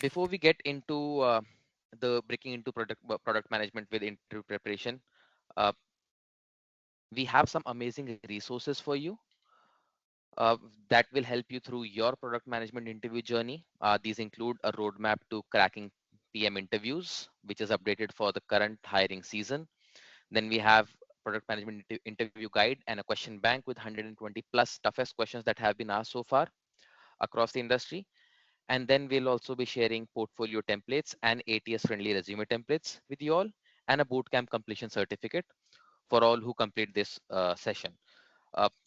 Before we get into the breaking into product management with interview preparation, uh, we have some amazing resources for you uh, that will help you through your product management interview journey. These include a roadmap to cracking PM interviews, which is updated for the current hiring season. Then we have product management interview guide and a question bank with 120 plus toughest questions that have been asked so far across the industry. And then we'll also be sharing portfolio templates and ATS friendly resume templates with you all, and a bootcamp completion certificate for all who complete this session.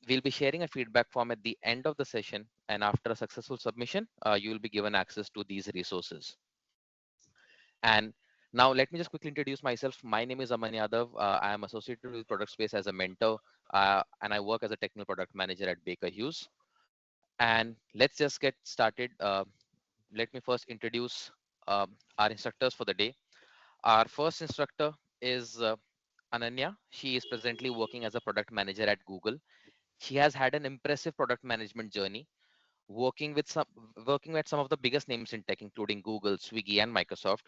We'll be sharing a feedback form at the end of the session, and after a successful submission, you will be given access to these resources. And now let me just quickly introduce myself. My name is Aman Yadav. I am associated with Product Space as a mentor, and I work as a technical product manager at Baker Hughes. And let's just get started. Let me first introduce our instructors for the day. Our first instructor is Ananya. She is presently working as a product manager at Google. She has had an impressive product management journey, working with some working with some of the biggest names in tech, including Google, Swiggy, and Microsoft.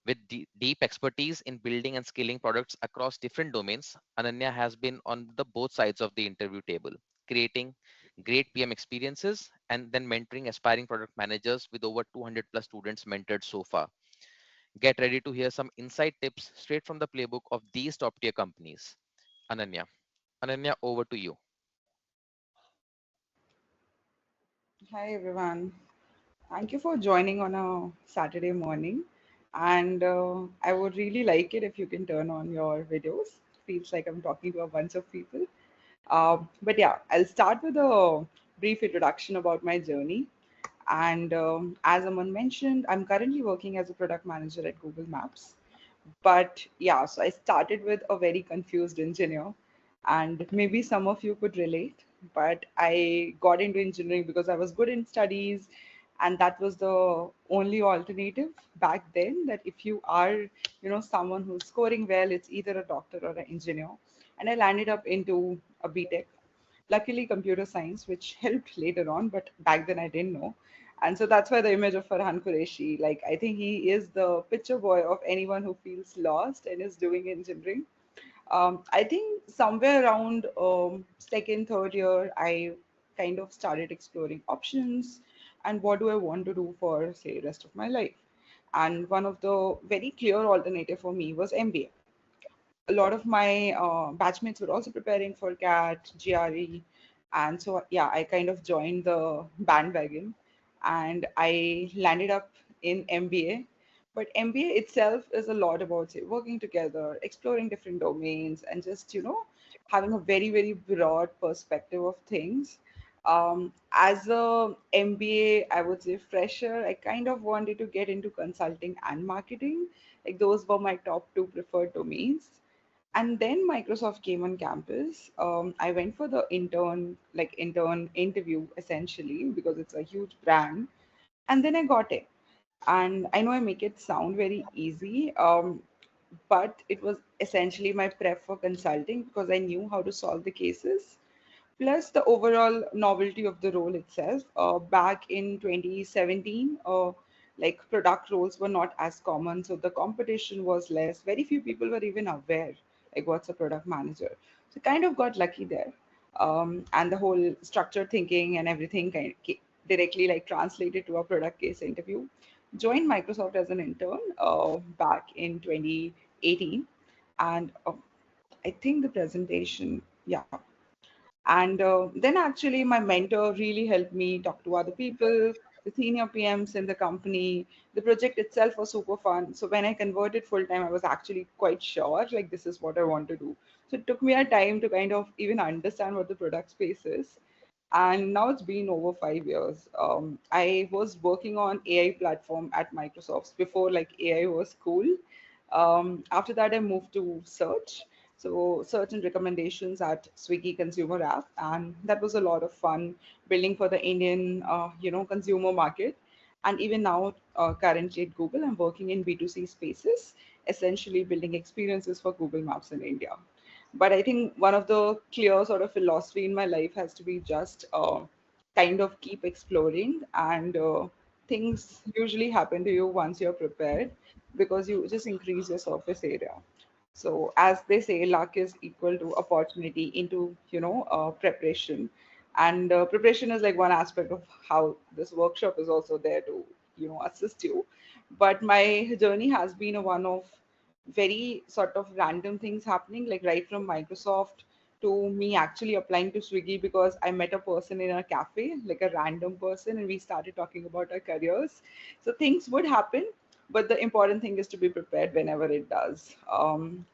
With deep expertise in building and scaling products across different domains, Ananya has been on the both sides of the interview table, creating great PM experiences and then mentoring aspiring product managers with over 200 plus students mentored so far. Get ready to hear some insight tips straight from the playbook of these top tier companies. Ananya. Ananya, over to you. Hi everyone. Thank you for joining on a Saturday morning. And I would really like it if you can turn on your videos. Feels like I'm talking to a bunch of people. But yeah, I'll start with a brief introduction about my journey. And as Aman mentioned, I'm currently working as a product manager at Google Maps. But yeah, so I started with a very confused engineer, and maybe some of you could relate. But I got into engineering because I was good in studies, and that was the only alternative back then. That if you are, someone who's scoring well, it's either a doctor or an engineer. And I landed up into a BTech, luckily computer science, which helped later on, but back then I didn't know. And so that's why the image of Farhan Qureshi, like I think he is the picture boy of anyone who feels lost and is doing engineering. I think somewhere around second, third year, I kind of started exploring options and what do I want to do for, say, rest of my life. And one of the very clear alternative for me was MBA. A lot of my batchmates were also preparing for CAT, GRE, and so yeah, I kind of joined the bandwagon, and I landed up in MBA. But MBA itself is a lot about say working together, exploring different domains, and just having a very very broad perspective of things. As a MBA, I would say fresher, I kind of wanted to get into consulting and marketing. Like those were my top two preferred domains. And then Microsoft came on campus. I went for the intern interview essentially because it's a huge brand, and then I got it. And I know I make it sound very easy, but it was essentially my prep for consulting because I knew how to solve the cases, plus the overall novelty of the role itself. Back in 2017, like product roles were not as common, so the competition was less. Very few people were even aware, like what's a product manager. So kind of got lucky there, and the whole structured thinking and everything directly like translated to a product case interview. Joined Microsoft as an intern back in 2018, and I think the presentation, yeah, and then actually, my mentor really helped me talk to other people, the senior PMs in the company. The project itself was super fun. So when I converted full time, I was actually quite sure like this is what I want to do. So it took me a time to kind of even understand what the product space is. And now it's been over 5 years. I was working on AI platform at Microsoft before like AI was cool. After that, I moved to search. So search and recommendations at Swiggy consumer app, and that was a lot of fun building for the Indian, consumer market. And even now, currently at Google, I'm working in B2C spaces, essentially building experiences for Google Maps in India. But I think one of the clear sort of philosophy in my life has to be just kind of keep exploring and things usually happen to you once you're prepared because you just increase your surface area. So as they say, luck is equal to opportunity into preparation, and preparation is like one aspect of how this workshop is also there to assist you. But my journey has been a one of very sort of random things happening, like right from Microsoft to me actually applying to Swiggy because I met a person in a cafe, like a random person, and we started talking about our careers. So things would happen, but the important thing is to be prepared whenever it does.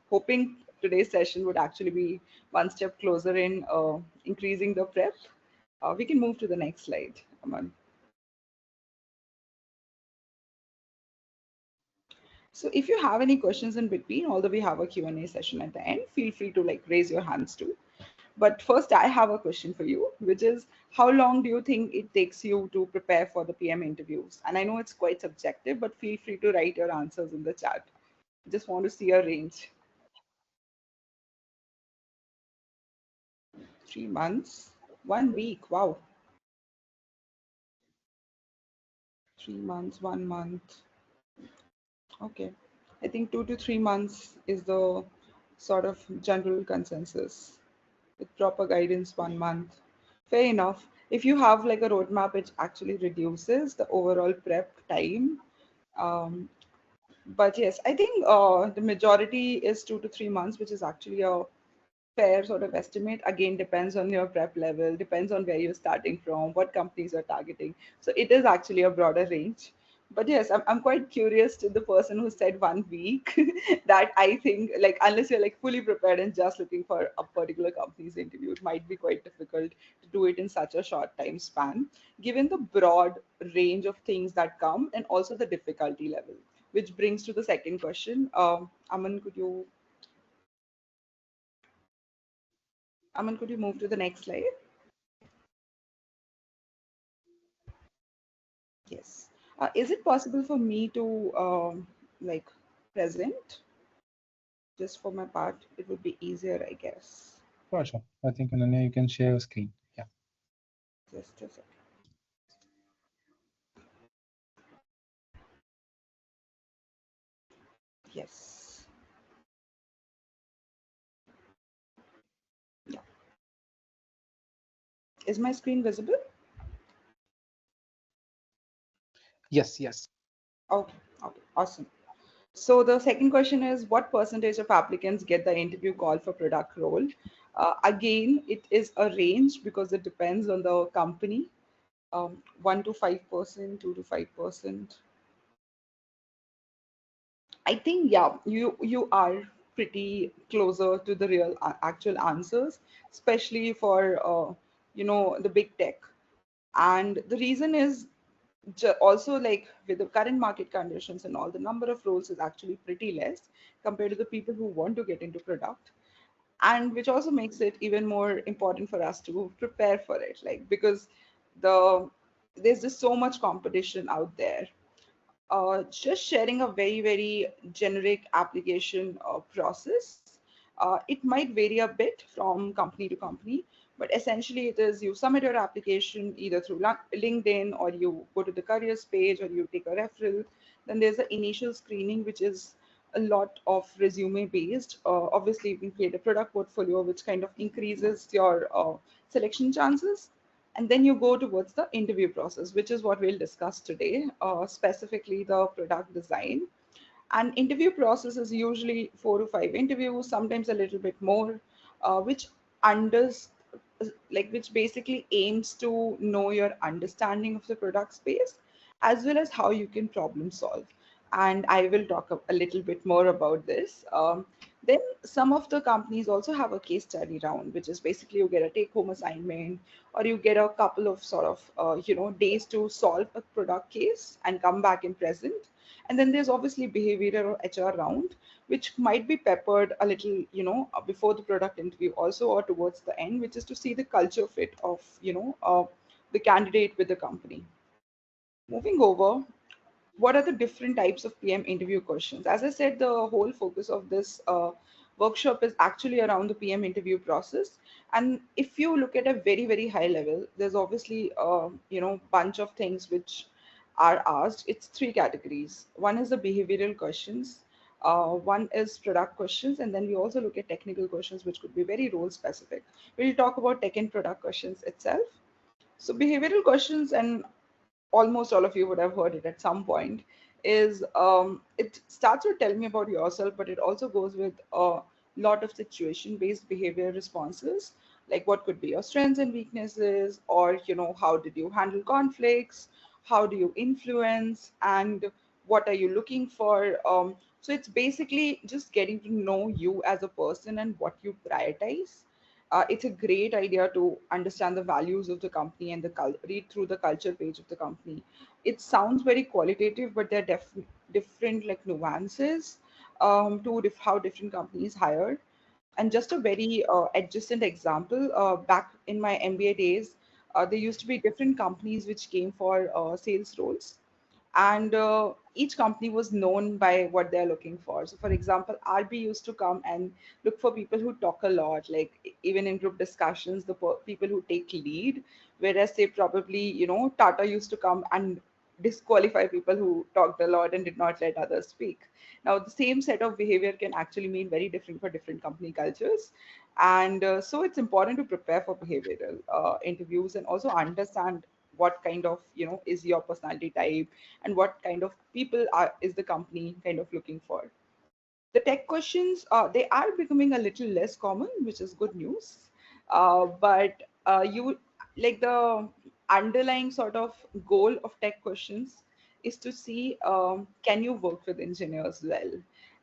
Hoping today's session would actually be one step closer in increasing the prep. We can move to the next slide, Aman. So if you have any questions in between, although we have a Q&A session at the end, feel free to like raise your hands too. But first, I have a question for you, which is how long do you think it takes you to prepare for the PM interviews? And I know it's quite subjective, but feel free to write your answers in the chat. Just want to see a range. 3 months, 1 week. Wow. 3 months, 1 month. Okay. I think 2 to 3 months is the sort of general consensus. With proper guidance, 1 month. Fair enough. If you have like a roadmap, it actually reduces the overall prep time. Um, but yes, I think the majority is 2 to 3 months, which is actually a fair sort of estimate. Again, depends on your prep level, depends on where you're starting from, what companies you're targeting. So it is actually a broader range. But yes, I'm quite curious to the person who said 1 week that I think like unless you're like fully prepared and just looking for a particular company's interview, it might be quite difficult to do it in such a short time span, given the broad range of things that come and also the difficulty level. Which brings to the second question. Aman, could you move to the next slide? Yes. Is it possible for me to like present just for my part? It would be easier, I guess. Sure, sure. I think Ananya, you can share your screen. Yeah. Just a second. Yes. Yeah. Is my screen visible? Yes, yes. Okay. Okay. Awesome. So the second question is, what percentage of applicants get the interview call for product role? Again, it is a range because it depends on the company. 1 to 5%, 2 to 5%. I think yeah, you are pretty closer to the real actual answers, especially for the big tech. And the reason is also like with the current market conditions and all, the number of roles is actually pretty less compared to the people who want to get into product, and which also makes it even more important for us to prepare for it, like because the there's just so much competition out there. Just sharing a very, very generic application process. It might vary a bit from company to company, but essentially it is you submit your application either through LinkedIn, or you go to the careers page, or you take a referral. Then there's the initial screening, which is a lot of resume based. Obviously, you can create a product portfolio, which kind of increases your selection chances, and then you go towards the interview process, which is what we'll discuss today, specifically the product design. And interview process is usually 4 to 5 interviews, sometimes a little bit more, which unders which basically aims to know your understanding of the product space as well as how you can problem solve. And I will talk a little bit more about this. Then some of the companies also have a case study round, which is basically you get a take-home assignment, or you get a couple of sort of days to solve a product case and come back in present. And then there's obviously behavioral or HR round, which might be peppered a little, before the product interview also, or towards the end, which is to see the culture fit of, the candidate with the company. Moving over, what are the different types of PM interview questions? As I said, the whole focus of this workshop is actually around the PM interview process. And if you look at a very, very high level, there's obviously, bunch of things which are asked, it's three categories. One is the behavioral questions, one is product questions, and then we also look at technical questions, which could be very role specific. We'll talk about tech and product questions itself. So, behavioral questions, and almost all of you would have heard it at some point, is it starts with tell me about yourself, but it also goes with a lot of situation based behavior responses, like what could be your strengths and weaknesses, or how did you handle conflicts, how do you influence, and what are you looking for. So it's basically just getting to know you as a person and what you prioritize. It's a great idea to understand the values of the company and read through the culture page of the company. It sounds very qualitative, but there are different like nuances to how different companies hire. And just a very adjacent example, back in my MBA days, there used to be different companies which came for sales roles, and each company was known by what they're looking for. So, for example, RB used to come and look for people who talk a lot, like even in group discussions, the people who take lead. Whereas, say, probably, Tata used to come and disqualify people who talked a lot and did not let others speak. Now, the same set of behavior can actually mean very different for different company cultures. And so it's important to prepare for behavioral interviews and also understand what kind of is your personality type, and what kind of people is the company kind of looking for. The tech questions, they are becoming a little less common, which is good news. But you like the underlying sort of goal of tech questions is to see, can you work with engineers well.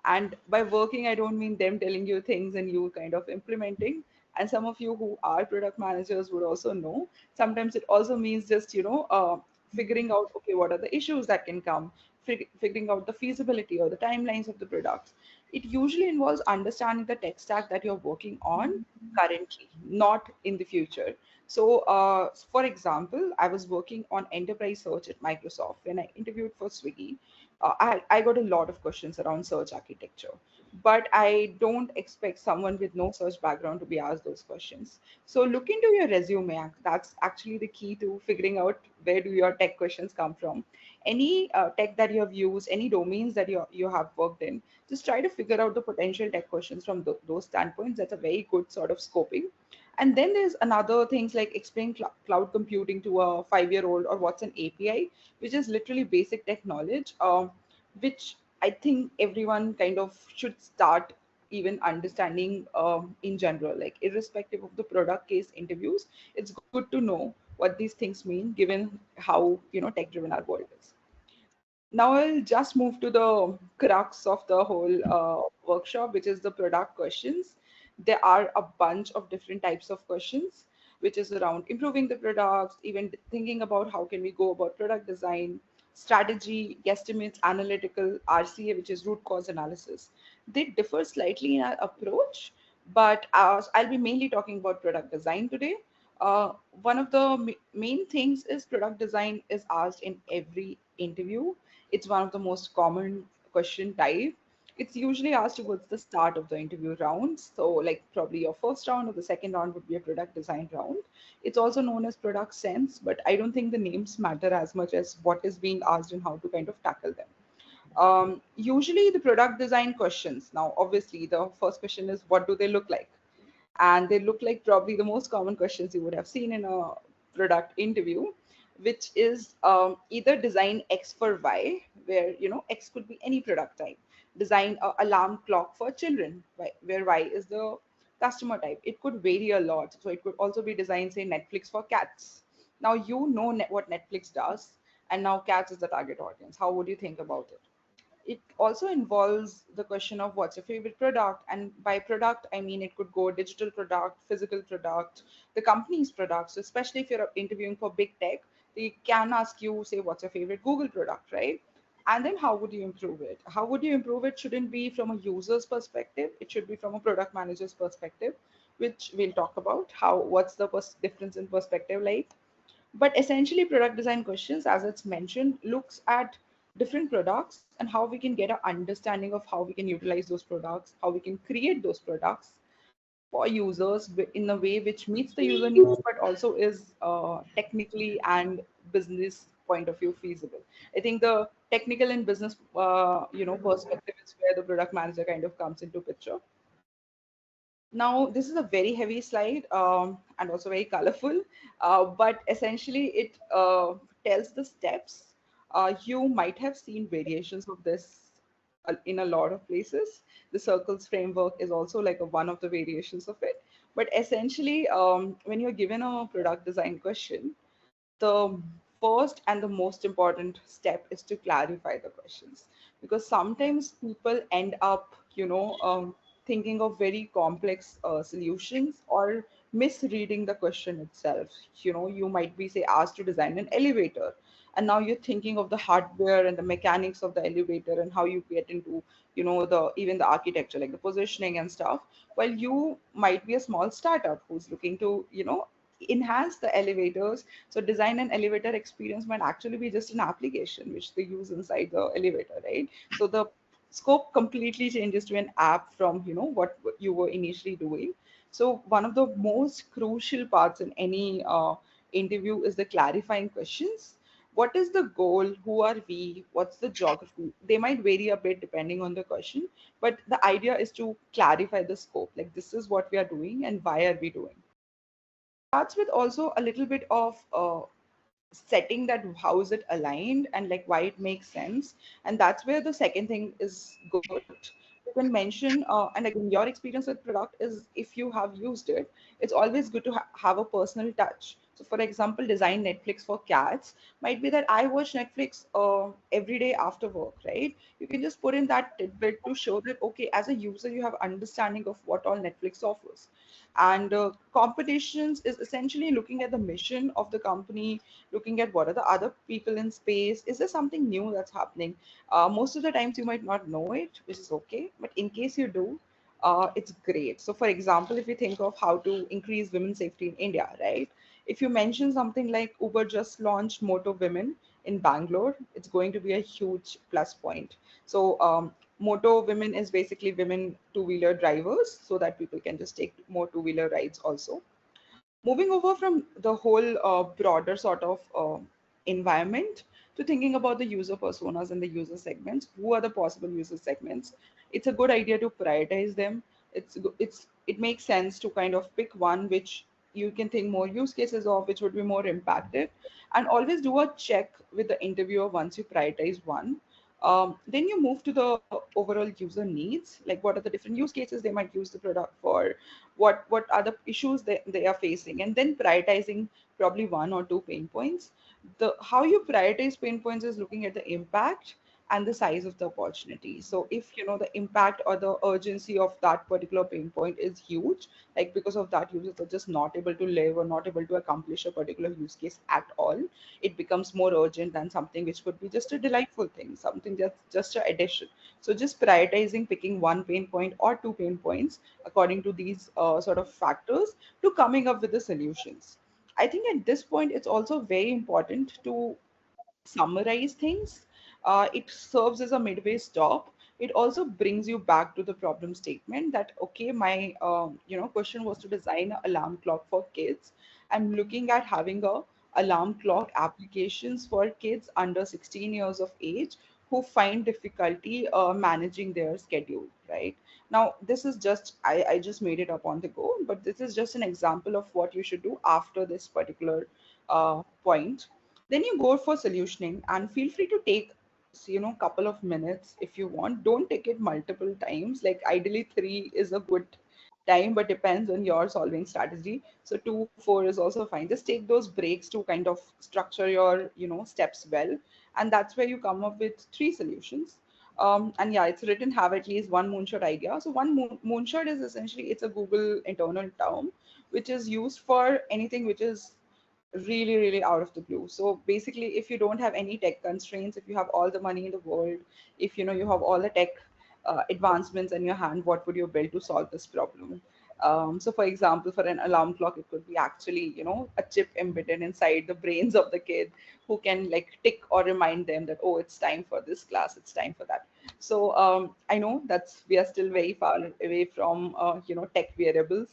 And by working, I don't mean them telling you things and you kind of implementing. And some of you who are product managers would also know, sometimes it also means just figuring out, okay, what are the issues that can come, figuring out the feasibility or the timelines of the products. It usually involves understanding the tech stack that you're working on currently, not in the future. So, for example, I was working on enterprise search at Microsoft when I interviewed for Swiggy. I got a lot of questions around search architecture, but I don't expect someone with no search background to be asked those questions. So, look into your resume. That's actually the key to figuring out where do your tech questions come from. Any tech that you have used, any domains that you have worked in, just try to figure out the potential tech questions from those standpoints. That's a very good sort of scoping. And then there's another things like explain cloud computing to a 5-year old, or what's an API, which is literally basic tech knowledge, which I think everyone kind of should start even understanding in general, like irrespective of the product case interviews. It's good to know what these things mean given how tech driven our world is. Now I'll just move to the crux of the whole workshop, which is the product questions. There are a bunch of different types of questions, which is around improving the products, even thinking about how can we go about product design, strategy, guesstimates, analytical, RCA, which is root cause analysis. They differ slightly in our approach, but I'll be mainly talking about product design today. One of the main things is product design is asked in every interview. It's one of the most common question type. It's usually asked towards the start of the interview rounds. So, like probably your first round or the second round would be a product design round. It's also known as product sense, but I don't think the names matter as much as what is being asked and how to kind of tackle them. Usually, the product design questions. Now, obviously, the first question is what do they look like? And they look like probably the most common questions you would have seen in a product interview, which is either design X for Y, where X could be any product type. Design a alarm clock for children, where Y is the customer type. It could vary a lot, so it could also be designed, say, Netflix for cats. Now what Netflix does, and now cats is the target audience. How would you think about it? It also involves the question of what's your favorite product. And by product, I mean it could go digital product, physical product, the company's product. So especially if you're interviewing for big tech, they can ask you, say, what's your favorite Google product, right? And then how would you improve it? How would you improve it shouldn't be from a user's perspective. It should be from a product manager's perspective, which we'll talk about. How what's the difference in perspective like? But essentially, product design questions, as it's mentioned, looks at different products and how we can get an understanding of how we can utilize those products, how we can create those products for users in a way which meets the user needs, but also is technically and business point of view feasible. I think the technical and business perspective is where the product manager kind of comes into picture. Now, this is a very heavy slide and also very colorful, but essentially it tells the steps. You might have seen variations of this in a lot of places. The circles framework is also like one of the variations of it. But essentially, when you're given a product design question, the first and the most important step is to clarify the questions, because sometimes people end up thinking of very complex solutions or misreading the question itself. You might be say asked to design an elevator, and now you're thinking of the hardware and the mechanics of the elevator and how you get into the even the architecture, like the positioning and stuff, while you might be a small startup who's looking to enhance the elevators. So design an elevator experience might actually be just an application which they use inside the elevator, right? So the scope completely changes to an app from what you were initially doing. So one of the most crucial parts in any interview is the clarifying questions. What is the goal? Who are we? What's the geography? They might vary a bit depending on the question, but the idea is to clarify the scope. Like, this is what we are doing and why are we doing. Starts with also a little bit of setting that how is it aligned and like why it makes sense. And that's where the second thing is good. You can mention and again, your experience with product is, if you have used it, it's always good to have a personal touch. So for example, design Netflix for cats might be that I watch Netflix every day after work, right? You can just put in that tidbit to show that okay, as a user you have understanding of what all Netflix offers. And competitions is essentially looking at the mission of the company, looking at what are the other people in space. Is there something new that's happening? Most of the times you might not know it, which is okay, but in case you do, it's great. So for example, if you think of how to increase women's safety in India, right? If you mention something like Uber just launched Moto Women in Bangalore, it's going to be a huge plus point. So Moto Women is basically women two-wheeler drivers, so that people can just take more two-wheeler rides also. Moving over from the whole broader sort of environment to thinking about the user personas and the user segments. Who are the possible user segments? It's a good idea to prioritize them. It makes sense to kind of pick one which you can think more use cases of, which would be more impacted, and always do a check with the interviewer once you prioritize one. Then you move to the overall user needs, like what are the different use cases they might use the product for, what are the issues they are facing, and then prioritizing probably one or two pain points. The how you prioritize pain points is looking at the impact and the size of the opportunity. So if the impact or the urgency of that particular pain point is huge, like because of that users are just not able to live or not able to accomplish a particular use case at all, it becomes more urgent than something which could be just a delightful thing, something that's just an addition. So just prioritizing, picking one pain point or two pain points according to these sort of factors to coming up with the solutions. I think at this point it's also very important to summarize things. It serves as a midway stop. It also brings you back to the problem statement that okay, my question was to design an alarm clock for kids. I'm looking at having a alarm clock applications for kids under 16 years of age who find difficulty managing their schedule, right? Now this is just I just made it up on the go, but this is just an example of what you should do after this particular point. Then you go for solutioning and feel free to take couple of minutes if you want. Don't take it multiple times. Like ideally 3 is a good time, but depends on your solving strategy. So 2, 4 is also fine. Just take those breaks to kind of structure your steps well, and that's where you come up with 3 solutions. And yeah, it's written have at least one moonshot idea. So one moonshot is essentially, it's a Google internal term which is used for anything which is really really out of the blue. So basically, if you don't have any tech constraints, if you have all the money in the world, if you have all the tech advancements in your hand, what would you build to solve this problem? So for example, for an alarm clock, it could be actually a chip embedded inside the brains of the kid who can like tick or remind them that oh, it's time for this class, it's time for that. So I know that's we are still very far away from tech wearables,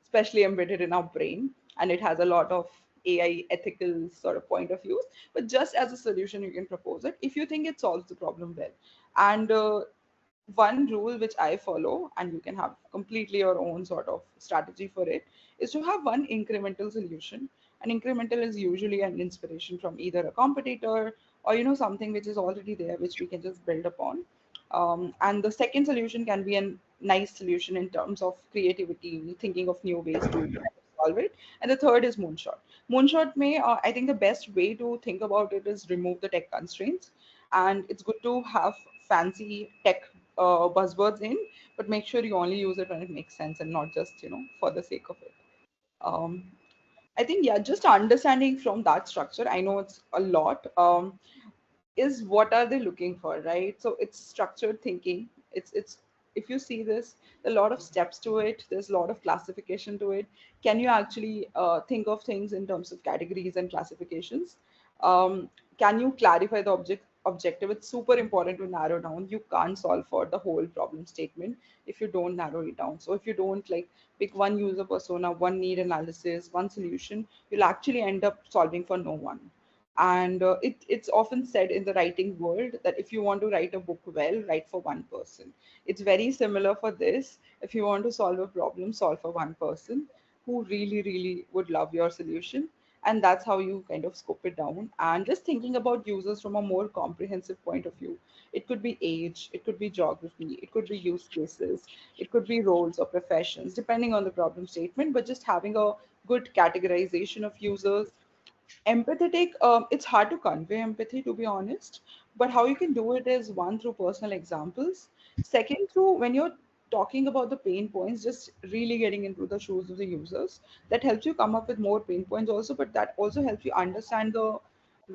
especially embedded in our brain, and it has a lot of AI ethical sort of point of views, but just as a solution, you can propose it if you think it solves the problem well. And one rule which I follow, and you can have completely your own sort of strategy for it, is to have one incremental solution. An incremental is usually an inspiration from either a competitor or something which is already there, which we can just build upon. And the second solution can be a nice solution in terms of creativity, thinking of new ways to solve it. And the third is moonshot. Moonshot may, I think, the best way to think about it is remove the tech constraints. And it's good to have fancy tech buzzwords in, but make sure you only use it when it makes sense and not just for the sake of it. Um, I think, yeah, just understanding from that structure. I know it's a lot. Is what are they looking for, right? So it's structured thinking. It's if you see this, a lot of steps to it. There's a lot of classification to it. Can you actually think of things in terms of categories and classifications? Can you clarify the objective? It's super important to narrow down. You can't solve for the whole problem statement if you don't narrow it down. So if you don't like pick one user persona, one need analysis, one solution, you'll actually end up solving for no one. And it's often said in the writing world that if you want to write a book well, write for one person. It's very similar for this. If you want to solve a problem, solve for one person who really, really would love your solution. And that's how you kind of scope it down. And just thinking about users from a more comprehensive point of view. It could be age, it could be geography, it could be use cases, it could be roles or professions, depending on the problem statement. But just having a good categorization of users. Empathetic, it's hard to convey empathy, to be honest, but how you can do it is one, through personal examples. Second, through when you're talking about the pain points, just really getting into the shoes of the users. That helps you come up with more pain points also, but that also helps you understand the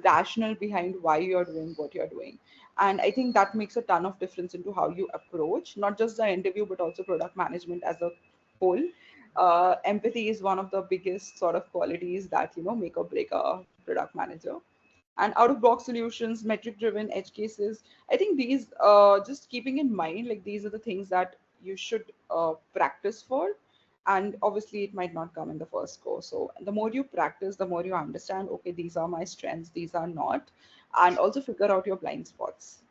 rationale behind why you're doing what you're doing. And I think that makes a ton of difference into how you approach not just the interview but also product management as a whole. Empathy is one of the biggest sort of qualities that make or break a product manager. And out of box solutions, metric driven edge cases, I think these, just keeping in mind, like these are the things that you should practice for. And obviously it might not come in the first go. So the more you practice, the more you understand, okay, these are my strengths, these are not. And also figure out your blind spots.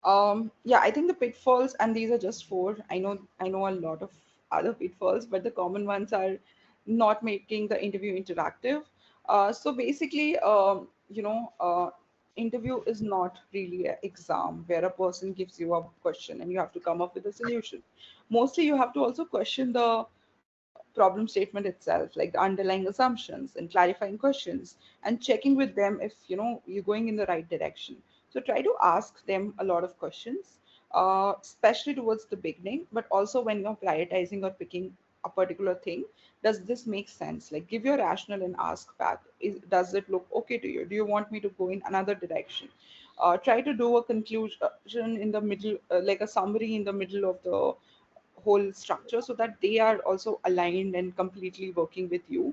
Yeah, I think the pitfalls, and these are just four. I know a lot of other pitfalls, but the common ones are not making the interview interactive. So basically, interview is not really an exam where a person gives you a question and you have to come up with a solution. Mostly, you have to also question the problem statement itself, like the underlying assumptions and clarifying questions and checking with them if you're going in the right direction. So try to ask them a lot of questions, especially towards the beginning, but also when you're prioritizing or picking a particular thing. Does this make sense? Like give your rationale and ask back. Does it look okay to you? Do you want me to go in another direction? Try to do a conclusion in the middle, like a summary in the middle of the whole structure so that they are also aligned and completely working with you.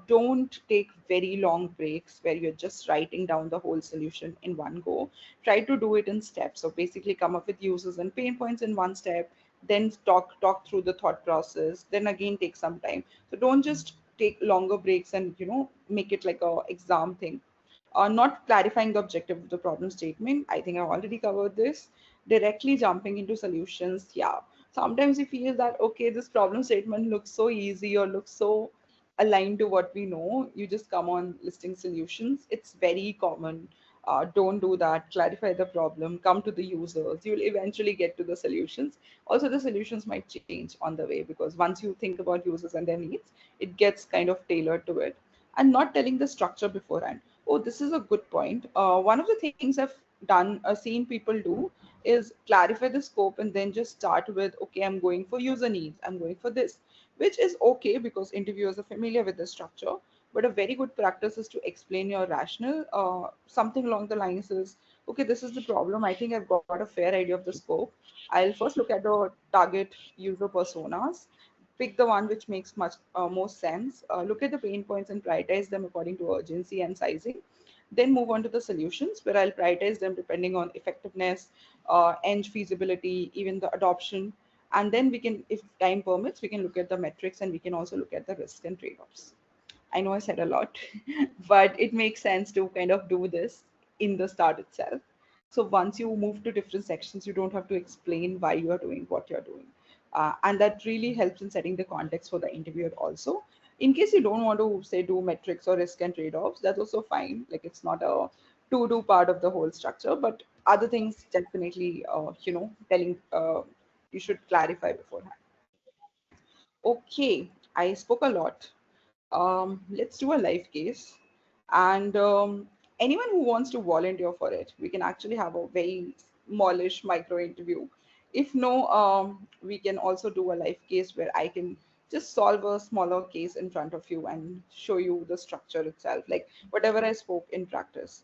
Don't take very long breaks where you're just writing down the whole solution in one go. Try to do it in steps. So basically come up with uses and pain points in one step, then talk through the thought process, then again take some time. So don't just take longer breaks and make it like a exam thing. Not clarifying the objective of the problem statement. I think I've already covered this. Directly jumping into solutions. Yeah. Sometimes we feel that, okay, this problem statement looks so easy or looks so aligned to what we know. You just come on listing solutions. It's very common. Don't do that. Clarify the problem, come to the users. You'll eventually get to the solutions. Also, the solutions might change on the way because once you think about users and their needs, it gets kind of tailored to it. And not telling the structure beforehand. Oh, this is a good point. One of the things I've seen people do is clarify the scope and then just start with, okay, I'm going for user needs, I'm going for this, which is okay because interviewers are familiar with the structure. But a very good practice is to explain your rationale. Something along the lines is, okay, this is the problem. I think I've got a fair idea of the scope. I'll first look at the target user personas, pick the one which makes much most sense, look at the pain points and prioritize them according to urgency and sizing, then move on to the solutions where I'll prioritize them depending on effectiveness, end feasibility, even the adoption. And then we can, if time permits, we can look at the metrics and we can also look at the risk and trade-offs. I know I said a lot, but it makes sense to kind of do this in the start itself. So once you move to different sections, you don't have to explain why you are doing what you're doing. And that really helps in setting the context for the interviewer also. In case you don't want to say do metrics or risk and trade-offs, that's also fine. Like it's not a to-do part of the whole structure, but other things definitely, telling you should clarify beforehand. Okay, I spoke a lot. Let's do a live case. And anyone who wants to volunteer for it, we can actually have a very smallish micro interview. If no, we can also do a live case where I can just solve a smaller case in front of you and show you the structure itself, like whatever I spoke in practice.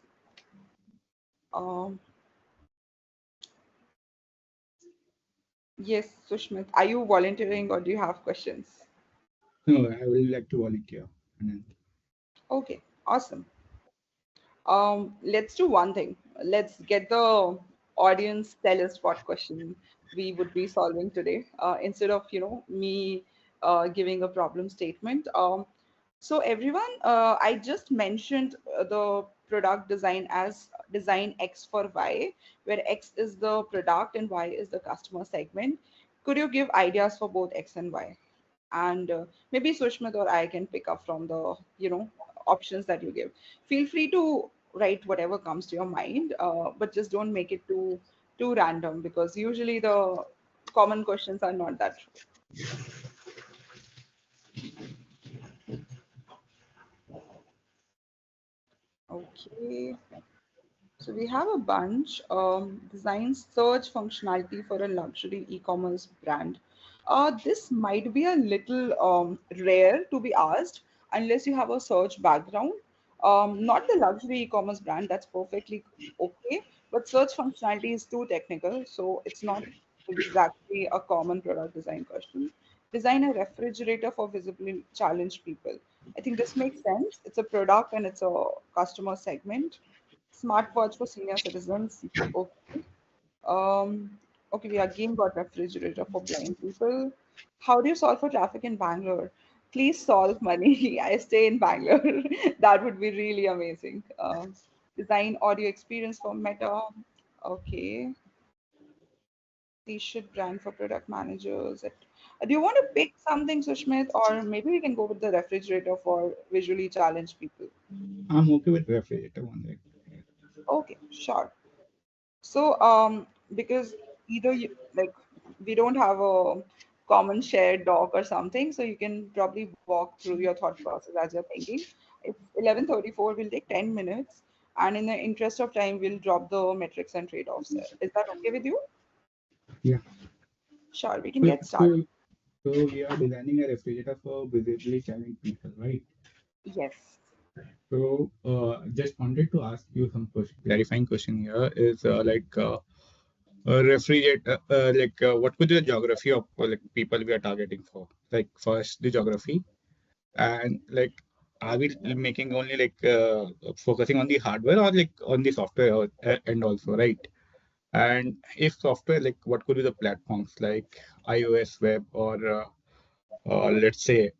Um, yes, Sushmit, are you volunteering or do you have questions? No, I will like to volunteer. And Okay, awesome. Let's do one thing. Let's get the audience tell us what question we would be solving today, instead of me giving a problem statement. So everyone, I just mentioned the product design as design X for Y, where X is the product and Y is the customer segment. Could you give ideas for both X and Y? And maybe Sushmit or I can pick up from the options that you give. Feel free to write whatever comes to your mind, but just don't make it too random because usually the common questions are not that true. Okay. So we have a bunch. Design search functionality for a luxury e-commerce brand. This might be a little rare to be asked unless you have a search background. Not the luxury e-commerce brand, that's perfectly okay. But search functionality is too technical, so it's not exactly a common product design question. Design a refrigerator for visibly challenged people. I think this makes sense. It's a product and it's a customer segment. Smartwatch for senior citizens. Okay. Okay, we again got refrigerator for blind people. How do you solve for traffic in Bangalore? Please solve money. I stay in Bangalore. That would be really amazing. Design audio experience for Meta. Okay. T-shirt brand for product managers. Do you want to pick something, Sushmit, or maybe we can go with the refrigerator for visually challenged people? I'm okay with refrigerator one day. Okay, sure. So, because either you like we don't have a common shared doc or something, so you can probably walk through your thought process as you're thinking. It's 11:34. We'll take 10 minutes, and in the interest of time, we'll drop the metrics and trade-offs. Is that okay with you? Yeah. Sure, we can So, get started. so, so we are designing a refrigerator for visibly challenged people, right? Yes, So, just wanted to ask you some question, clarifying question here is refrigerator, what could be the geography of like people we are targeting for? Like first the geography and like are we making only focusing on the hardware or like on the software end also, right? And if software, like what could be the platforms like iOS, web, or let's say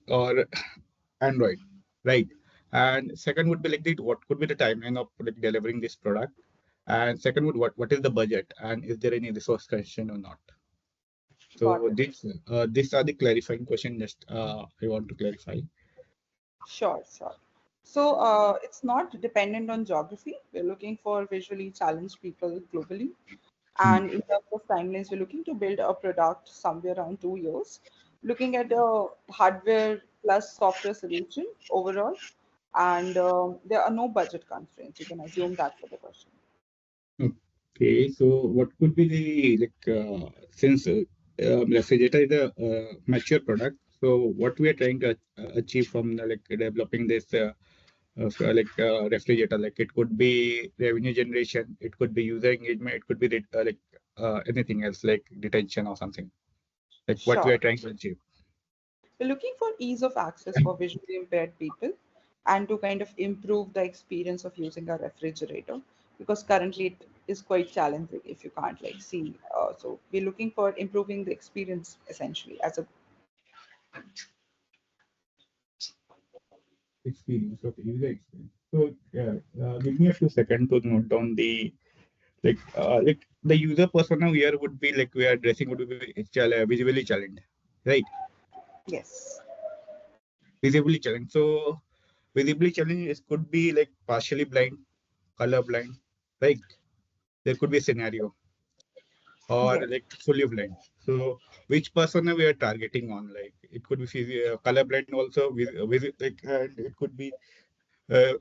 or Android, right? And second would be like the what could be the timeline of like delivering this product, and second would what is the budget, and is there any resource constraint or not? got So it. these are the clarifying question. Just I want to clarify. Sure, sure. So, it's not dependent on geography. We're looking for visually challenged people globally. Hmm. And in terms of timelines, we're looking to build a product somewhere around 2 years, looking at a hardware plus software solution overall. And there are no budget constraints. You can assume that for the question. Okay, so what could be the since refrigerator is a mature product, so what we are trying to achieve from like developing this refrigerator, like it could be revenue generation, it could be user engagement, it could be anything else like detention or something, like what we Sure. are trying to achieve. We're looking for ease of access for visually impaired people and to kind of improve the experience of using a refrigerator because currently it is quite challenging if you can't like see. So we're looking for improving the experience essentially as a experience. Okay, user experience. So yeah, give me a few seconds to note down the like the user persona here would be like we are addressing would be visibly challenged, right? Yes. Visibly challenged. So visibly challenged is could be like partially blind, color blind, right? There could be a scenario or Yes. like fully blind. So which persona we are targeting on? Like it could be color blind also like and it could be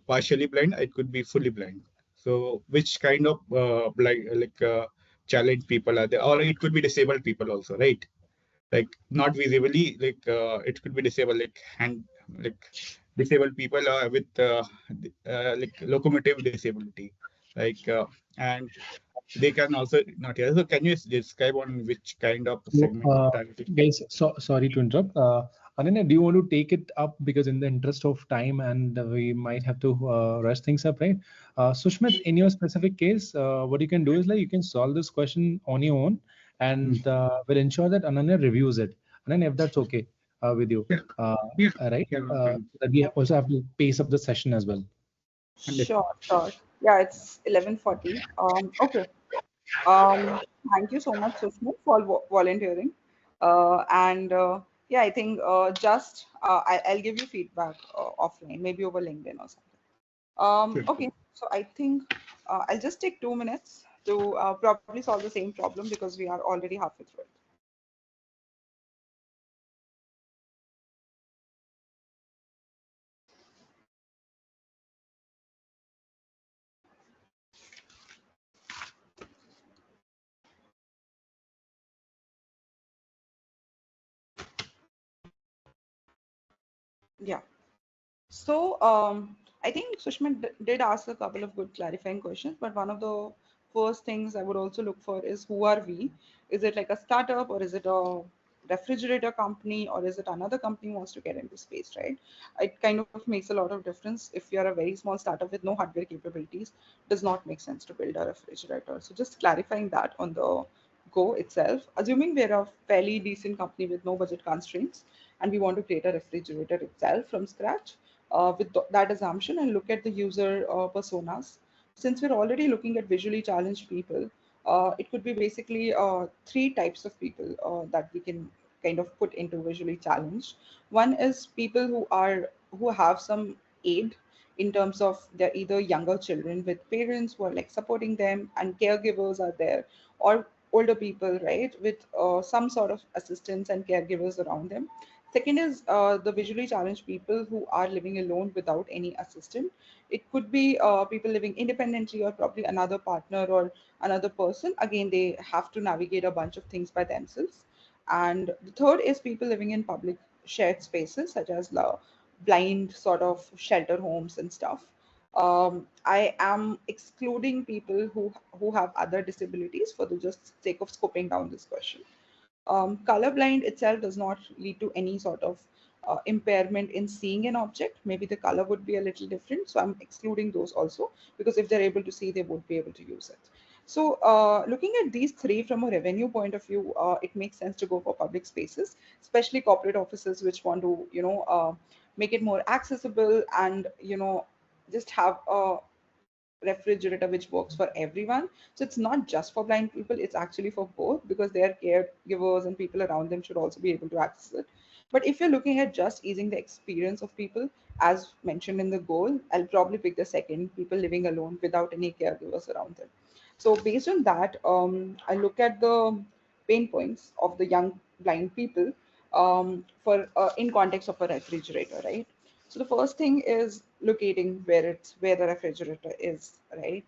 partially blind. It could be fully blind. So which kind of blind challenged people are there, or it could be disabled people also, right? Like not visibly, like it could be disabled, like hand, like disabled people with like locomotive disability, like and they can also not hear. So can you describe on which kind of So, segment you are targeting? guys, sorry to interrupt. Ananya, do you want to take it up because in the interest of time and we might have to rush things up, right? Sushmit, in your specific case, what you can do is like you can solve this question on your own, and Hmm. we'll ensure that Ananya reviews it. Ananya, if that's okay with you, Yeah, uh, yeah, right? yeah, fine. That we also have to pace up the session as well. Understood. Sure, sure. Yeah, it's 11:40. Okay. Thank you so much, Sushma, for volunteering. And yeah, I think just I'll give you feedback offline, maybe over LinkedIn or something. Sure, sure. Okay, so I think I'll just take 2 minutes to probably solve the same problem because we are already halfway through it. Yeah. So, I think Sushma did ask a couple of good clarifying questions, but one of the first things I would also look for is who are we? Is it like a startup or is it a refrigerator company or is it another company who wants to get into space, right? It kind of makes a lot of difference. If you're a very small startup with no hardware capabilities, does not make sense to build a refrigerator. So just clarifying that on the go itself, assuming we're a fairly decent company with no budget constraints and we want to create a refrigerator itself from scratch, with that assumption and look at the user personas. Since we're already looking at visually challenged people, it could be basically three types of people that we can kind of put into visually challenged. One is people who have some aid in terms of they're either younger children with parents who are like supporting them and caregivers are there, or older people, right, with some sort of assistance and caregivers around them. Second is the visually challenged people who are living alone without any assistant. It could be people living independently or probably another partner or another person. Again, they have to navigate a bunch of things by themselves. And the third is people living in public shared spaces, such as blind sort of shelter homes and stuff. I am excluding people who have other disabilities for the just sake of scoping down this question. Colorblind itself does not lead to any sort of impairment in seeing an object. Maybe the color would be a little different, so I'm excluding those also because if they're able to see, they would be able to use it. So, looking at these three from a revenue point of view, it makes sense to go for public spaces, especially corporate offices which want to, make it more accessible and just have a refrigerator which works for everyone. So it's not just for blind people, it's actually for both because their caregivers and people around them should also be able to access it. But if you're looking at just easing the experience of people, as mentioned in the goal, I'll probably pick the second, people living alone without any caregivers around them. So based on that, I look at the pain points of the young blind people for in context of a refrigerator, right? So the first thing is locating where the refrigerator is, right?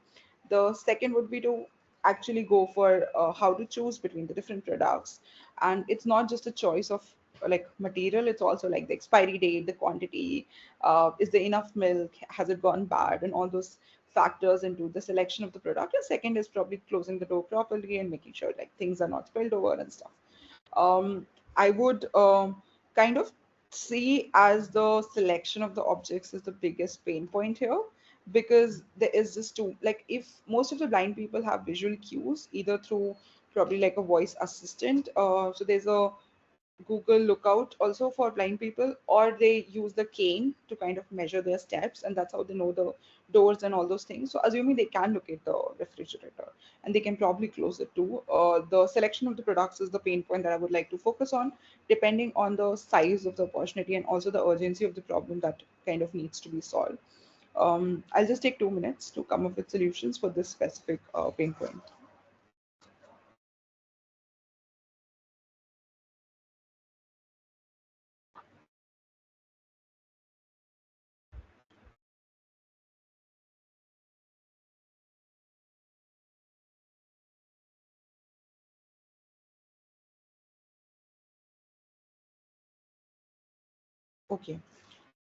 The second would be to actually go for how to choose between the different products, and it's not just a choice of like material; it's also like the expiry date, the quantity, is there enough milk, has it gone bad, and all those factors into the selection of the product. And second is probably closing the door properly and making sure like things are not spilled over and stuff. I would kind of see as the selection of the objects is the biggest pain point here because there is just too like if most of the blind people have visual cues either through probably like a voice assistant, so there's a Google Lookout also for blind people, or they use the cane to kind of measure their steps, and that's how they know the doors and all those things. So, assuming they can locate the refrigerator and they can probably close it too. The selection of the products is the pain point that I would like to focus on, depending on the size of the opportunity and also the urgency of the problem that kind of needs to be solved. I'll just take 2 minutes to come up with solutions for this specific pain point. Okay.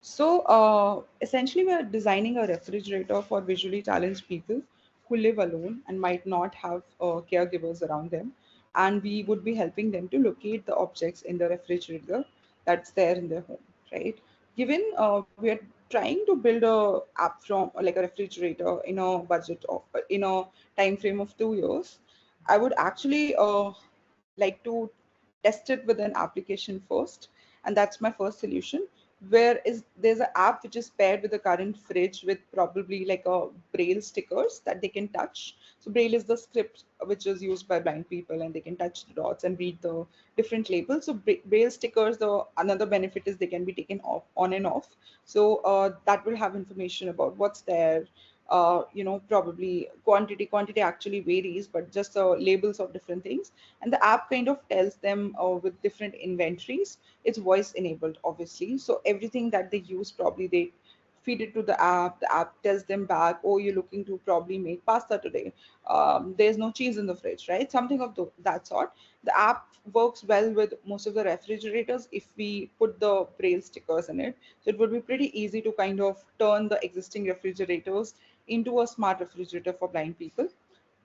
So essentially, we are designing a refrigerator for visually challenged people who live alone and might not have caregivers around them. And we would be helping them to locate the objects in the refrigerator that's there in their home, right? Given we are trying to build a app from like a refrigerator in a budget of in a time frame of 2 years, I would actually like to test it with an application first, and that's my first solution. Where is there's an app which is paired with the current fridge with probably like a braille stickers that they can touch. So braille is the script which is used by blind people, and they can touch the dots and read the different labels. So braille stickers, the another benefit is they can be taken off on and off. So that will have information about what's there. Probably quantity actually varies, but just labels of different things, and the app kind of tells them with different inventories. It's voice enabled, obviously, so everything that they use, probably they feed it to the app tells them back, oh, you're looking to probably make pasta today, there's no cheese in the fridge, right? Something of that sort. The app works well with most of the refrigerators if we put the braille stickers in it, so it would be pretty easy to kind of turn the existing refrigerators into a smart refrigerator for blind people.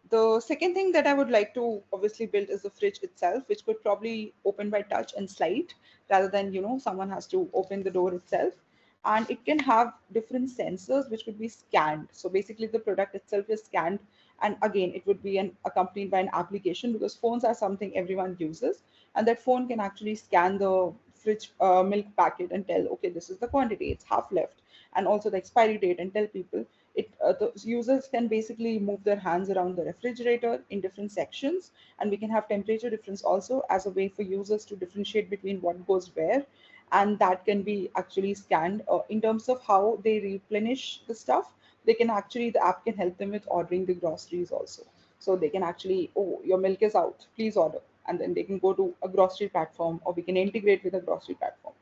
The second thing that I would like to obviously build is the fridge itself, which could probably open by touch and slide rather than, someone has to open the door itself. And it can have different sensors which could be scanned. So basically, the product itself is scanned. And again, it would be accompanied by an application, because phones are something everyone uses. And that phone can actually scan the fridge milk packet and tell, okay, this is the quantity, it's half left, and also the expiry date, and tell people the users can basically move their hands around the refrigerator in different sections, and we can have temperature difference also as a way for users to differentiate between what goes where, and that can be actually scanned in terms of how they replenish the stuff. They can actually The app can help them with ordering the groceries also. So they can actually, oh, your milk is out, please order, and then they can go to a grocery platform, or we can integrate with a grocery platform.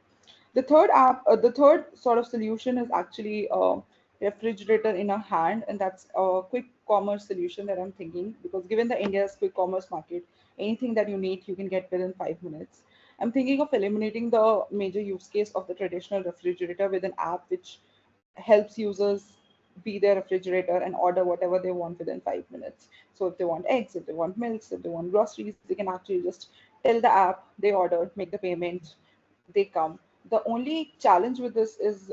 The third sort of solution is actually a refrigerator in a hand, and that's a quick commerce solution that I'm thinking, because given the India's quick commerce market, anything that you need you can get within 5 minutes. I'm thinking of eliminating the major use case of the traditional refrigerator with an app which helps users be their refrigerator and order whatever they want within 5 minutes. So if they want eggs, if they want milks, if they want groceries, they can actually just tell the app, they order, make the payment, they come. The only challenge with this is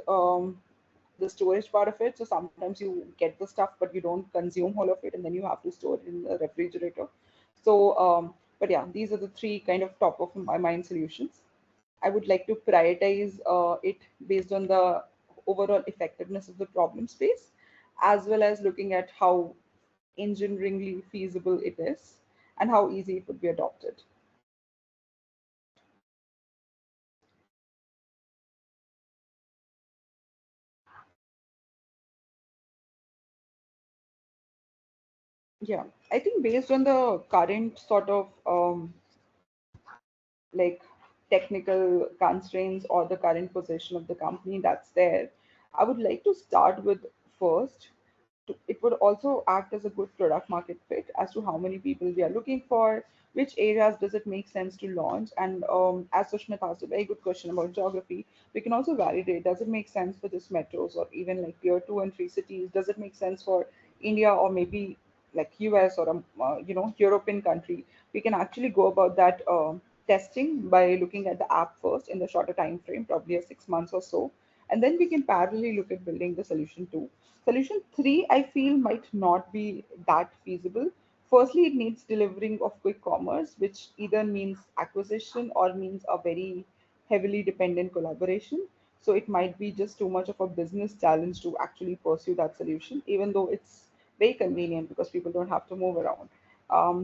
the storage part of it. So sometimes you get the stuff, but you don't consume all of it, and then you have to store it in the refrigerator. But yeah, these are the three kind of top of my mind solutions. I would like to prioritize it based on the overall effectiveness of the problem space, as well as looking at how engineeringly feasible it is and how easy it would be adopted. Yeah, I think based on the current sort of like technical constraints or the current position of the company that's there, I would like to start with first. It would also act as a good product market fit as to how many people we are looking for, which areas does it make sense to launch, and as Sushmit asked a very good question about geography, we can also validate, does it make sense for just metros or even like tier 2 and 3 cities? Does it make sense for India or maybe like US or a European country? We can actually go about that testing by looking at the app first in the shorter time frame, probably a 6 months or so, and then we can parallelly look at building the solution 2. Solution 3, I feel, might not be that feasible firstly, it needs delivering of quick commerce, which either means acquisition or means a very heavily dependent collaboration. So it might be just too much of a business challenge to actually pursue that solution, even though it's very convenient because people don't have to move around.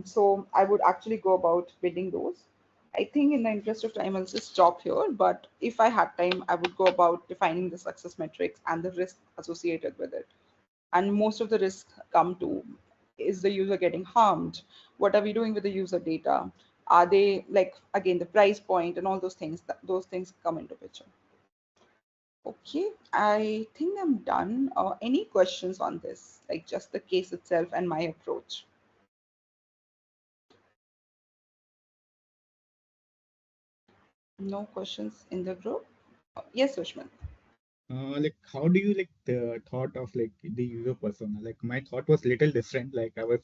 So I would actually go about building those. I think in the interest of time, I'll just stop here. But if I had time, I would go about defining the success metrics and the risk associated with it. And most of the risks come to, is the user getting harmed? What are we doing with the user data? Are they, like, again, the price point and all those things, those things come into picture. Okay, I think I'm done. Any questions on this, like just the case itself and my approach? No questions in the group? Yes, Sushman. Like how do you like the thought of like the user persona? Like my thought was little different. Like I was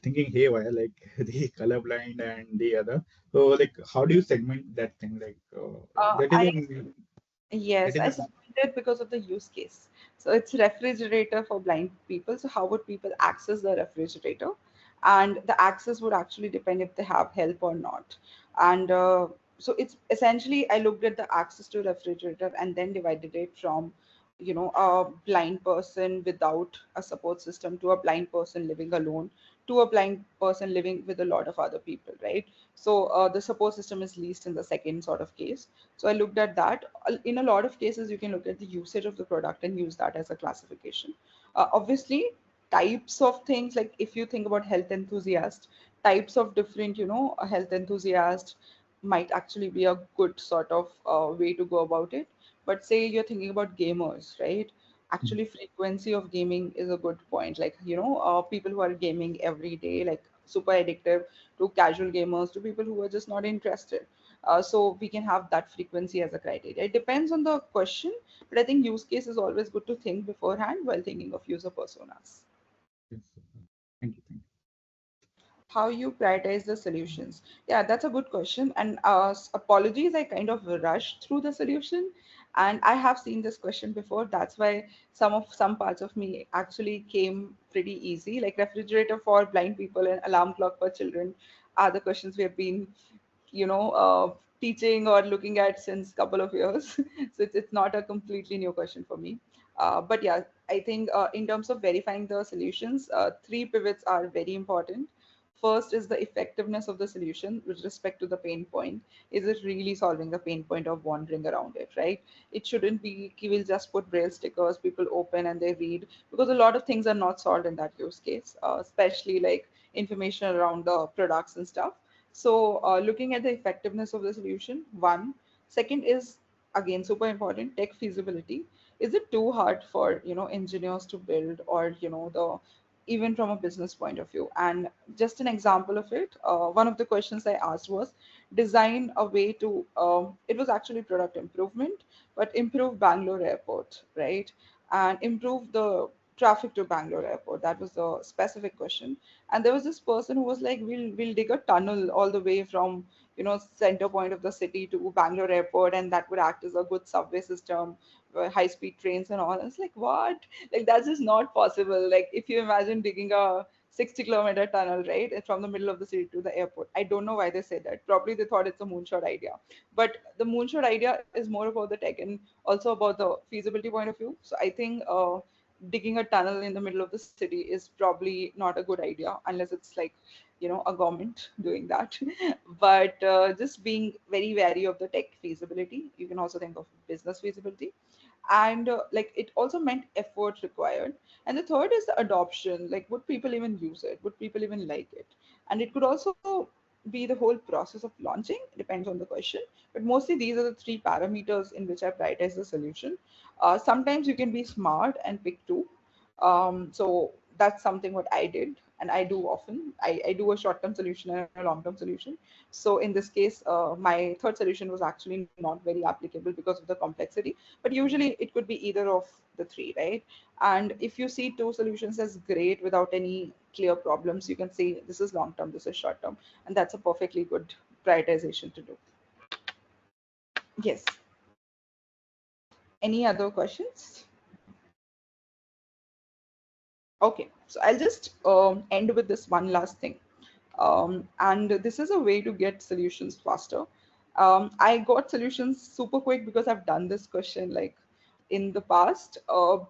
thinking haywire, like the colorblind and the other. So like how do you segment that thing? Like that is I a that Yes, is I a segmented because of the use case. So it's refrigerator for blind people. So how would people access the refrigerator? And the access would actually depend if they have help or not. And so it's essentially, I looked at the access to refrigerator and then divided it from, a blind person without a support system to a blind person living alone to a blind person living with a lot of other people, right? So the support system is least in the second sort of case. So I looked at that. In a lot of cases, you can look at the usage of the product and use that as a classification. Obviously, types of things, like if you think about health enthusiast, types of different, health enthusiast might actually be a good sort of way to go about it. But say you're thinking about gamers, right? Actually, frequency of gaming is a good point. Like, people who are gaming every day, like super addictive, to casual gamers, to people who are just not interested. So we can have that frequency as a criteria. It depends on the question, but I think use case is always good to think beforehand while thinking of user personas. yes. Thank you. Thank How you prioritize the solutions? Yeah, that's a good question. And apologies, I kind of rushed through the solution, and I have seen this question before. That's why some parts of me actually came pretty easy, like refrigerator for blind people and alarm clock for children are the questions we have been teaching or looking at since couple of years. So it's not a completely new question for me. But yeah, I think in terms of verifying the solutions, three pivots are very important. First is the effectiveness of the solution with respect to the pain point. Is it really solving the pain point of wandering around it, right? It shouldn't be, we'll just put braille stickers, people open and they read, because a lot of things are not solved in that use case, especially like information around the products and stuff. So looking at the effectiveness of the solution, one. Second is, again, super important, tech feasibility. Is it too hard for engineers to build, or the, even from a business point of view? And just an example of it, one of the questions I asked was design a way to, it was actually product improvement, but improve Bangalore airport, right? And improve the traffic to Bangalore airport. That was the specific question. And there was this person who was like, we'll dig a tunnel all the way from center point of the city to Bangalore airport, and that would act as a good subway system, high speed trains and all. And it's like, what? Like, that's just not possible. Like, if you imagine digging a 60-kilometer tunnel, right, and from the middle of the city to the airport. I don't know why they said that. Probably they thought it's a moonshot idea. But the moonshot idea is more about the tech and also about the feasibility point of view. So I think digging a tunnel in the middle of the city is probably not a good idea unless it's like a government doing that. But just being very wary of the tech feasibility. You can also think of business feasibility. And like, it also meant effort required. And the third is the adoption. Like, would people even use it? Would people even like it? And it could also be the whole process of launching. Depends on the question, but mostly these are the three parameters in which I prioritize the solution. Sometimes you can be smart and pick two. So that's something what I did and I do often. I do a short-term solution and a long-term solution. So in this case, my third solution was actually not very applicable because of the complexity, but usually it could be either of the three, right? And if you see two solutions as great without any clear problems, you can say this is long-term, this is short-term, and that's a perfectly good prioritization to do. Yes. Any other questions? Okay. So I'll just end with this one last thing. And this is a way to get solutions faster. I got solutions super quick because I've done this question like in the past.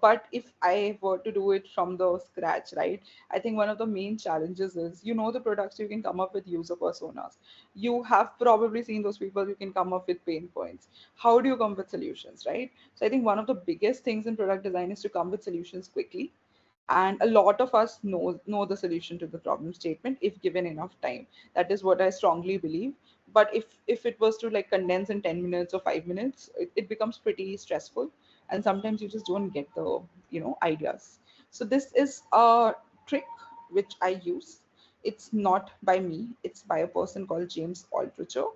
But if I were to do it from the scratch, right, I think one of the main challenges is, the products, you can come up with user personas. You have probably seen those people who can come up with pain points. How do you come with solutions, right? So I think one of the biggest things in product design is to come with solutions quickly, and a lot of us know the solution to the problem statement if given enough time. That is what I strongly believe. But if it was to like condense in 10 minutes or 5 minutes, it becomes pretty stressful, and sometimes you just don't get the ideas. So this is a trick which I use. It's not by me, it's by a person called James Altucher,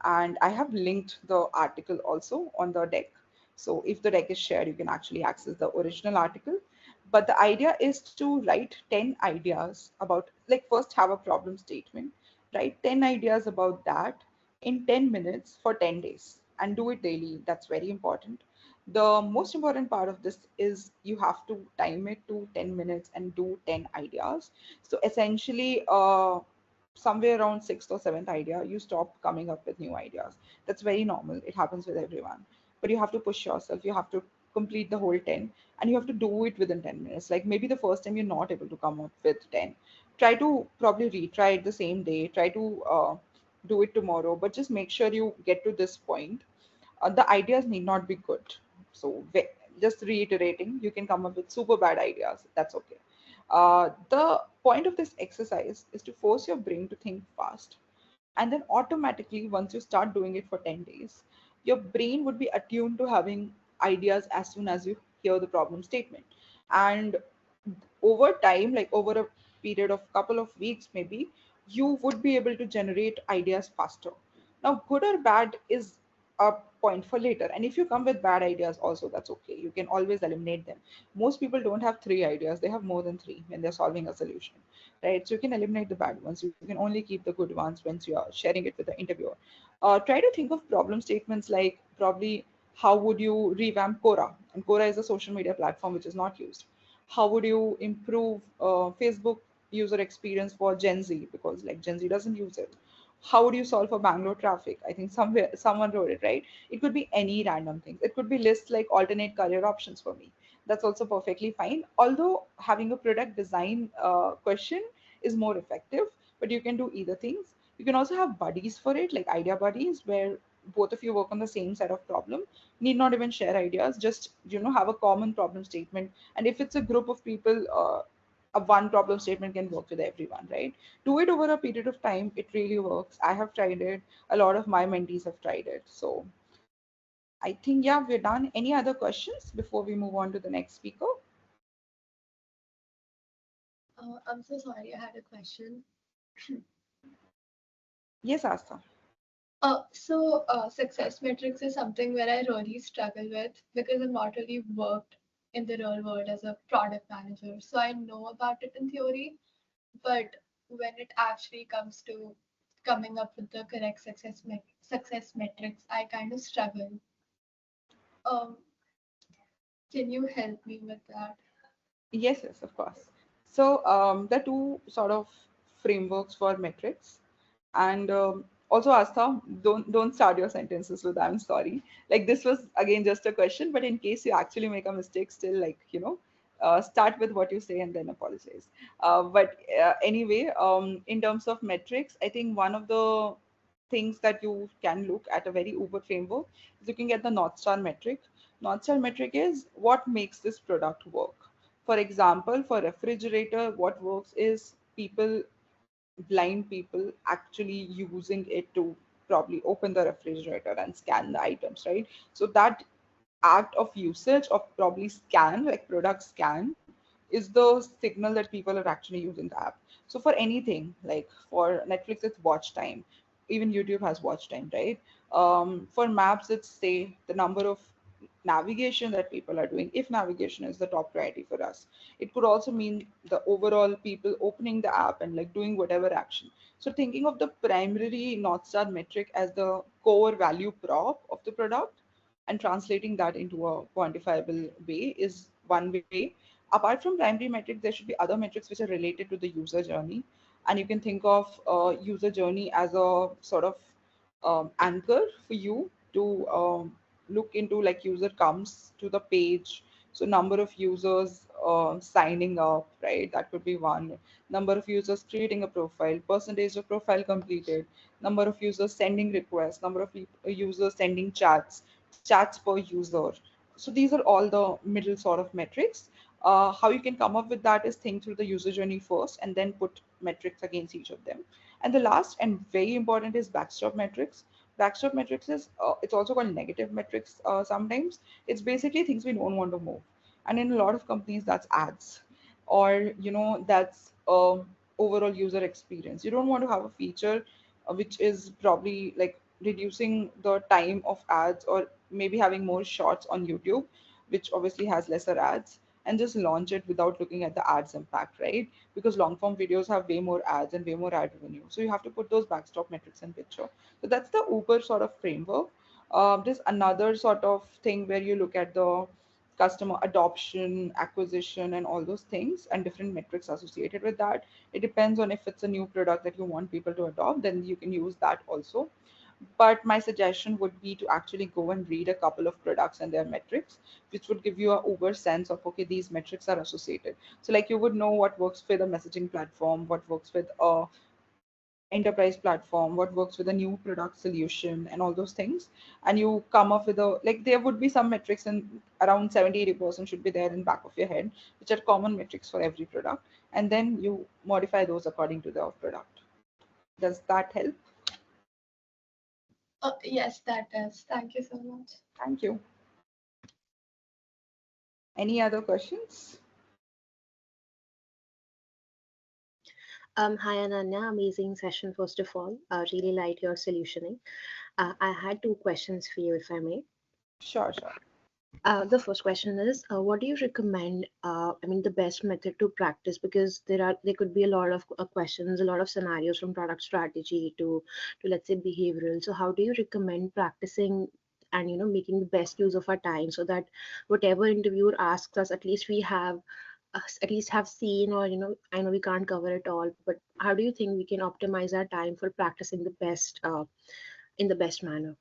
and I have linked the article also on the deck. So if the deck is shared, you can actually access the original article. But the idea is to write 10 ideas about, like, first have a problem statement, write 10 ideas about that in 10 minutes for 10 days, and do it daily. That's very important. The most important part of this is you have to time it to 10 minutes and do 10 ideas. So essentially, somewhere around sixth or seventh idea, you stop coming up with new ideas. That's very normal. It happens with everyone. But you have to push yourself. You have to complete the whole 10, and you have to do it within 10 minutes. Like maybe the first time you're not able to come up with 10. Try to probably retry it the same day. Try to do it tomorrow, but just make sure you get to this point. The ideas need not be good. So just reiterating, you can come up with super bad ideas. That's okay. The point of this exercise is to force your brain to think fast. And then automatically, once you start doing it for 10 days, your brain would be attuned to having ideas as soon as you hear the problem statement. And over time, like over a period of couple of weeks maybe, you would be able to generate ideas faster. Now good or bad is a point for later, and if you come with bad ideas also, that's okay. You can always eliminate them. Most people don't have three ideas, they have more than three when they're solving a solution, right? So you can eliminate the bad ones, you can only keep the good ones once you are sharing it with the interviewer. Try to think of problem statements like, probably, how would you revamp Quora? And Quora is a social media platform which is not used. How would you improve Facebook user experience for Gen Z, because like Gen Z doesn't use it? How would you solve for Bangalore traffic? I think somewhere someone wrote it, right? It could be any random things. It could be lists like alternate career options for me. That's also perfectly fine. Although having a product design question is more effective, but you can do either things. You can also have buddies for it, like idea buddies, where both of you work on the same set of problem. Need not even share ideas, just have a common problem statement. And if it's a group of people, a one problem statement can work with everyone, right? Do it over a period of time, it really works. I have tried it, a lot of my mentees have tried it. So I think, yeah, we're done. Any other questions before we move on to the next speaker? I'm so sorry, I had a question. Yes, Asta. Success metrics is something where I really struggle with because I've not really worked in the real world as a product manager. So I know about it in theory, but when it actually comes to coming up with the correct success metrics, I kind of struggle. Um, can you help me with that? Yes, yes, of course. So there are two sort of frameworks for metrics, and also Astha, don't start your sentences with "I'm sorry." Like this was again just a question, but in case you actually make a mistake, still, like, start with what you say and then apologize. But anyway, in terms of metrics, I think one of the things that you can look at a very Uber framework is looking at the North Star metric. North Star metric is what makes this product work. For example, for refrigerator, what works is people, blind people, actually using it to probably open the refrigerator and scan the items, right? So that act of usage of probably scan, like product scan, is the signal that people are actually using the app. So for anything, like for Netflix, it's watch time. Even YouTube has watch time, right? For maps, it's say the number of navigation that people are doing, if navigation is the top priority for us. It could also mean the overall people opening the app and like doing whatever action. So thinking of the primary North Star metric as the core value prop of the product and translating that into a quantifiable way is one way. Apart from primary metrics, there should be other metrics which are related to the user journey. And you can think of user journey as a sort of anchor for you to look into, like user comes to the page. So number of users signing up, right? That could be one. Number of users creating a profile, percentage of profile completed, number of users sending requests, number of users sending chats per user. So these are all the middle sort of metrics. How you can come up with that is think through the user journey first and then put metrics against each of them. And the last and very important is backstop metrics. Backstop metrics is it's also called negative metrics sometimes. It's basically things we don't want to move. And in a lot of companies, that's ads, or that's overall user experience. You don't want to have a feature which is probably like reducing the time of ads, or maybe having more shots on YouTube, which obviously has lesser ads, and just launch it without looking at the ads impact, right? Because long form videos have way more ads and way more ad revenue. So you have to put those backstop metrics in picture. So that's the Uber sort of framework. There's another sort of thing where you look at the customer adoption, acquisition, and all those things, and different metrics associated with that. It depends on if it's a new product that you want people to adopt, then you can use that also. But my suggestion would be to actually go and read a couple of products and their metrics, which would give you a uber sense of, okay, these metrics are associated. So like you would know what works with a messaging platform, what works with a enterprise platform, what works with a new product solution, and all those things. And you come up with a, like there would be some metrics, and around 70-80% should be there in back of your head, which are common metrics for every product. And then you modify those according to the product. Does that help? Yes, that does. Thank you so much. Thank you. Any other questions? Hi Ananya, amazing session first of all. Really liked your solutioning. I had two questions for you, if I may. Sure, sure. The first question is, what do you recommend? I mean, the best method to practice, because there could be a lot of questions, a lot of scenarios from product strategy to let's say behavioral. So how do you recommend practicing and making the best use of our time so that whatever interviewer asks us, at least we have at least have seen, or I know we can't cover it all, but how do you think we can optimize our time for practicing the best in the best manner?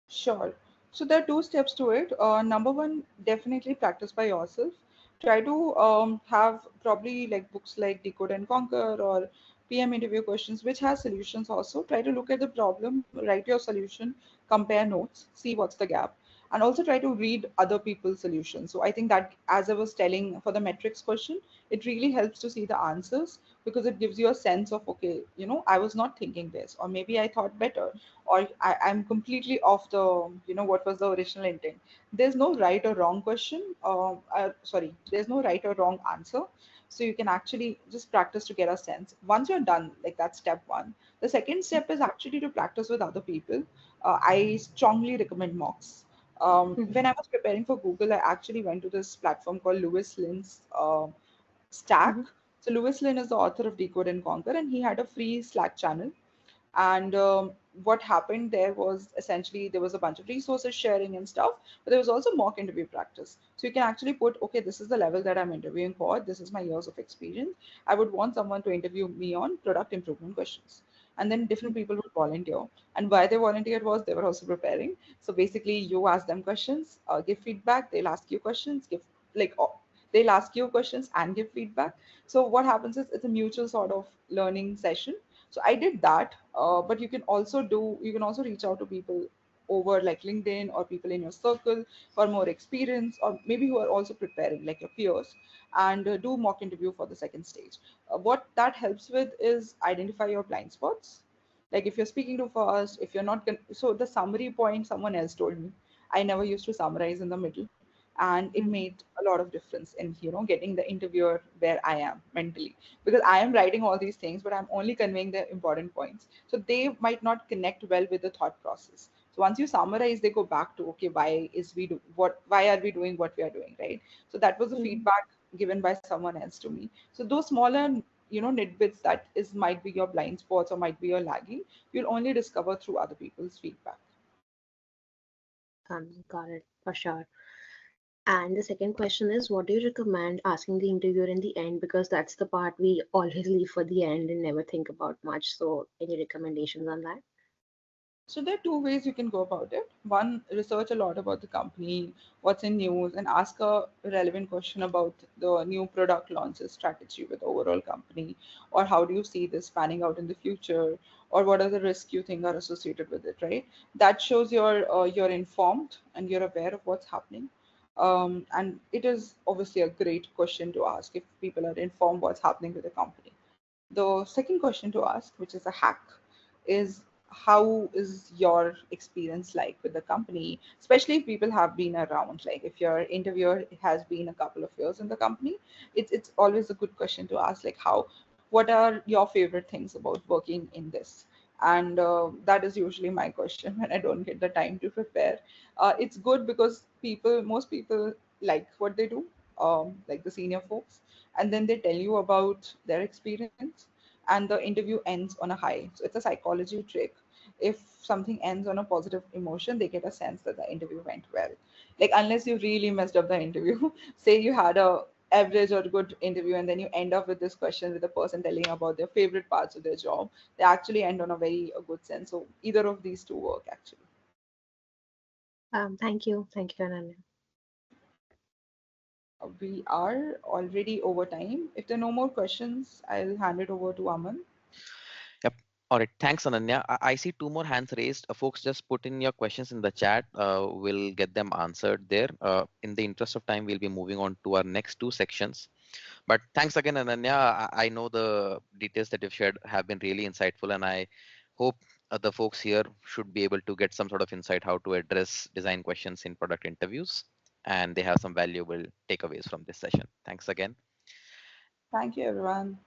Sure. So there are two steps to it. Number one, definitely practice by yourself. Try to have probably like books like Decode and Conquer or PM interview questions, which has solutions also. Try to look at the problem, write your solution, compare notes, see what's the gap, and also try to read other people's solutions. So I think that, as I was telling for the metrics question, it really helps to see the answers, because it gives you a sense of, okay, I was not thinking this, or maybe I thought better, or I'm completely off the, what was the original intent. There's no right or wrong question. Sorry, there's no right or wrong answer. So you can actually just practice to get a sense. Once you're done, like that's step one. The second step is actually to practice with other people. I strongly recommend mocks. Mhm. When I was preparing for Google, I actually went to this platform called Lewis Lynn's Stack. Mhm. So Lewis Lynn is the author of Decode and Conquer, and he had a free Slack channel. And what happened there was, essentially there was a bunch of resources sharing and stuff, but there was also mock interview practice. So you can actually put, okay, this is the level that I'm interviewing for, this is my years of experience, I would want someone to interview me on product improvement questions. And then different people would volunteer, and why they volunteered was they were also preparing. So basically you ask them questions, give feedback, they'll ask you questions, give like they'll ask you questions and give feedback. So what happens is it's a mutual sort of learning session. So I did that, but you can also reach out to people over like LinkedIn, or people in your circle for more experience, or maybe who are also preparing, like your peers, and do mock interview for the second stage. What that helps with is identify your blind spots. Like if you're speaking too fast, if you're not so the summary point, someone else told me, I never used to summarize in the middle, and it Mhm. made a lot of difference in getting the interviewer where I am mentally, because I am writing all these things, but I'm only conveying the important points. So they might not connect well with the thought process. So once you summarize, they go back to, okay, why are we doing what we are doing, right? So that was the Mhm. feedback given by someone else to me. So those smaller, nitbits that is might be your blind spots or might be your lagging, you'll only discover through other people's feedback. Got it for sure. And the second question is, what do you recommend asking the interviewer in the end? Because that's the part we always leave for the end and never think about much. So, any recommendations on that? So there are two ways you can go about it. One, research a lot about the company, what's in news, and ask a relevant question about the new product launches strategy with the overall company, or how do you see this panning out in the future, or what are the risks you think are associated with it, right? That shows you're informed and you're aware of what's happening. And it is obviously a great question to ask if people are informed what's happening with the company. The second question to ask, which is a hack, is how is your experience like with the company, especially if people have been around. Like if your interviewer has been a couple of years in the company, it's always a good question to ask, like what are your favorite things about working in this? And that is usually my question when I don't get the time to prepare. It's good because most people like what they do, like the senior folks, and then they tell you about their experience, and the interview ends on a high. So it's a psychology trick. If something ends on a positive emotion, they get a sense that the interview went well. Like unless you really messed up the interview, say you had a average or good interview and then you end up with this question with the person telling you about their favorite parts of their job, they actually end on a good sense. So either of these two work actually. Thank you, Ananya. We are already over time. If there are no more questions, I'll hand it over to Aman. Yep. All right. Thanks, Ananya. I see two more hands raised. Folks, just put in your questions in the chat. We'll get them answered there. In the interest of time, we'll be moving on to our next two sections. But thanks again, Ananya. I know the details that you've shared have been really insightful, and I hope the folks here should be able to get some sort of insight how to address design questions in product interviews, and they have some valuable takeaways from this session. Thanks again. Thank you, everyone.